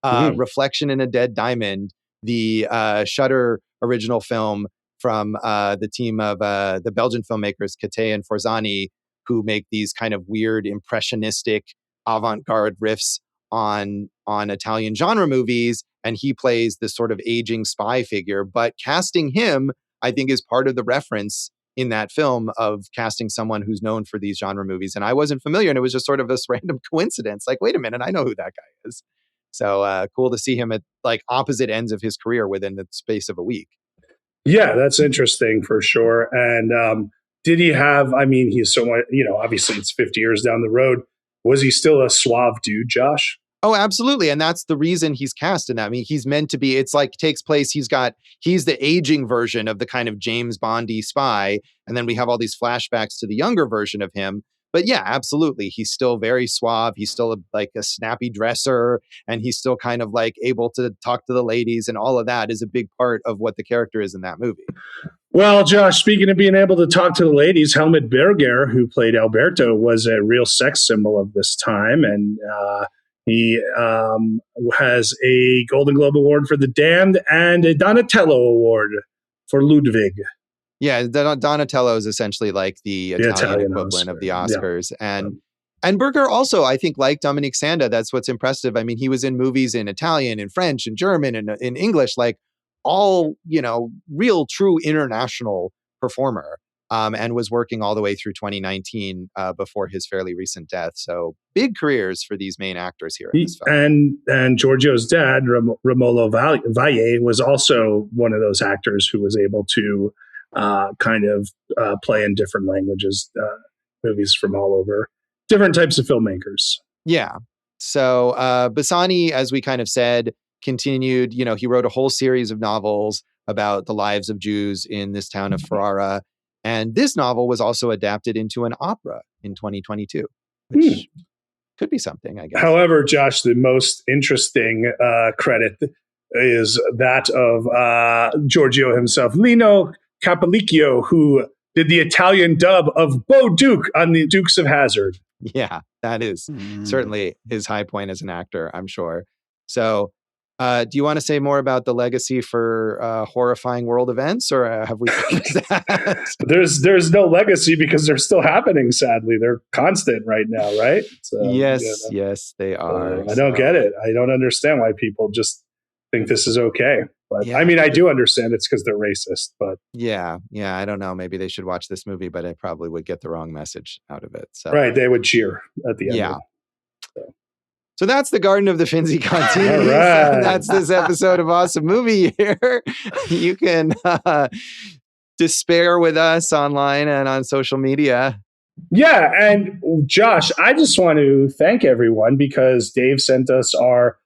Reflection in a Dead Diamond, the Shudder original film from the team of the Belgian filmmakers Kate and Forzani, who make these kind of weird impressionistic avant-garde riffs on Italian genre movies. And he plays this sort of aging spy figure. But casting him, I think, is part of the reference in that film of casting someone who's known for these genre movies. And I wasn't familiar, and it was just sort of this random coincidence. Like, wait a minute, I know who that guy is. So cool to see him at like opposite ends of his career within the space of a week. Yeah, that's interesting for sure. And did he have, I mean, he's so much, obviously it's 50 years down the road. Was he still a suave dude, Josh? Oh, absolutely. And that's the reason he's cast in that. I mean, he's meant to be, it's like takes place, he's the aging version of the kind of James Bondy spy. And then we have all these flashbacks to the younger version of him. But yeah, absolutely. He's still very suave. He's still like a snappy dresser, and he's still kind of like able to talk to the ladies, and all of that is a big part of what the character is in that movie. Well, Josh, speaking of being able to talk to the ladies, Helmut Berger, who played Alberto, was a real sex symbol of this time. And he has a Golden Globe Award for The Damned and a Donatello Award for Ludwig. Yeah, Donatello is essentially like the Italian equivalent Oscar of the Oscars. Yeah. And Berger also, I think, like Dominique Sanda, that's what's impressive. I mean, he was in movies in Italian and French and German and in English, like all, real true international performer, and was working all the way through 2019 before his fairly recent death. So big careers for these main actors here in this film. And Giorgio's dad, Romolo Valle, was also one of those actors who was able to play in different languages, movies from all over, different types of filmmakers. Yeah. So Bassani, as we kind of said, continued, he wrote a whole series of novels about the lives of Jews in this town of Ferrara. And this novel was also adapted into an opera in 2022, which could be something, I guess. However, Josh, the most interesting credit is that of Giorgio himself, Lino Capolicchio, who did the Italian dub of Bo Duke on the Dukes of Hazzard. Yeah, that is certainly his high point as an actor, I'm sure. So do you want to say more about the legacy for horrifying world events, or have we covered that? There's no legacy because they're still happening, sadly. They're constant right now, right? So, yes, they are. I don't get it. I don't understand why people just think this is okay. But yeah. I mean, I do understand it's because they're racist, but yeah, I don't know. Maybe they should watch this movie, but it probably would get the wrong message out of it. So right, they would cheer at the end. Yeah. So that's the Garden of the Finzi-Continis. Right. And that's this episode of Awesome Movie Year. You can despair with us online and on social media. Yeah, and Josh, I just want to thank everyone because Dave sent us our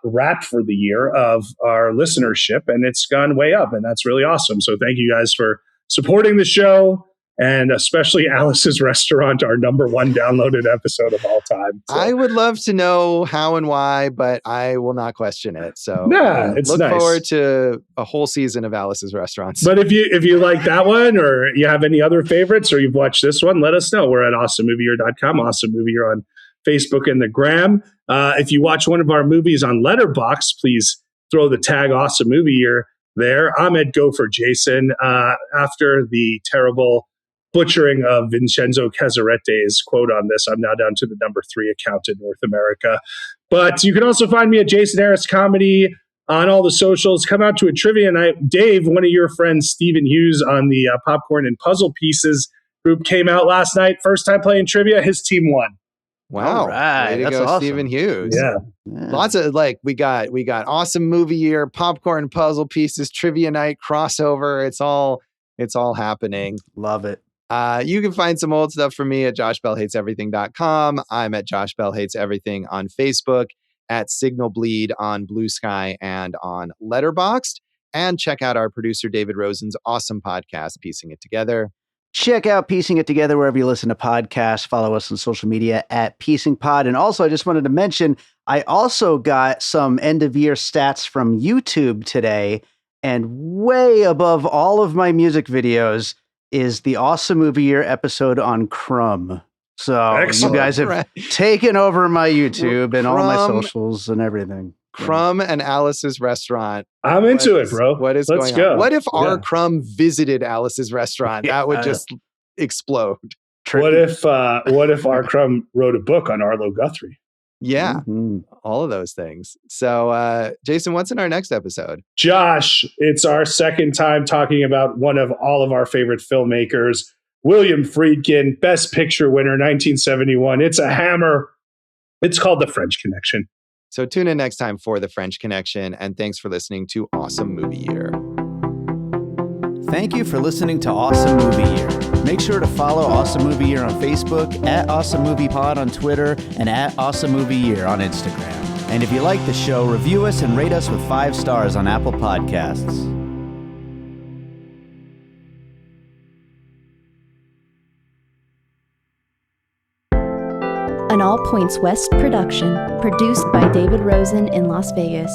wrap for the year of our listenership, and it's gone way up, and that's really awesome. So thank you guys for supporting the show, and especially Alice's Restaurant, our number one downloaded episode of all time. So. I would love to know how and why, but I will not question it. So it's look nice. forward to a whole season of Alice's Restaurants. But if you like that one, or you have any other favorites, or you've watched this one, let us know. We're at awesomemovieyear.com, Awesome Movie Year on Facebook and the Gram. If you watch one of our movies on Letterboxd, please throw the tag Awesome Movie Year there. I'm at Go for Jason. After the terrible butchering of Vincenzo Casarette's quote on this, I'm now down to the number 3 account in North America. But you can also find me at Jason Harris Comedy on all the socials. Come out to a trivia night. Dave, one of your friends, Stephen Hughes, on the Popcorn and Puzzle Pieces group, came out last night. First time playing trivia. His team won. Wow. All right. Way to That's go, awesome. Stephen Hughes. Yeah. Lots of we got Awesome Movie Year, Popcorn Puzzle Pieces, Trivia Night, crossover. It's all happening. Love it. You can find some old stuff from me at joshbellhateseverything.com. I'm at Josh Bell Hates Everything on Facebook, at Signal Bleed on Blue Sky and on Letterboxd. And check out our producer David Rosen's awesome podcast, Piecing It Together. Check out Piecing It Together wherever you listen to podcasts. Follow us on social media at Piecing Pod. And also, I just wanted to mention, I also got some end-of-year stats from YouTube today. And way above all of my music videos is the Awesome Movie Year episode on Crumb. So Excellent. You guys have taken over my YouTube and all my socials and everything. Crumb and Alice's Restaurant. I'm into it, bro. What is Let's going go. on? What if our Crumb visited Alice's Restaurant? That would just explode. What if R. Crumb wrote a book on Arlo Guthrie? Yeah, Mm-hmm. all of those things. So, Jason, what's in our next episode? Josh, it's our second time talking about one of all of our favorite filmmakers, William Friedkin, Best Picture winner, 1971. It's a hammer. It's called The French Connection. So tune in next time for The French Connection, and thanks for listening to Awesome Movie Year. Thank you for listening to Awesome Movie Year. Make sure to follow Awesome Movie Year on Facebook, at Awesome Movie Pod on Twitter, and at Awesome Movie Year on Instagram. And if you like the show, review us and rate us with 5 stars on Apple Podcasts. An All Points West production, produced by David Rosen in Las Vegas.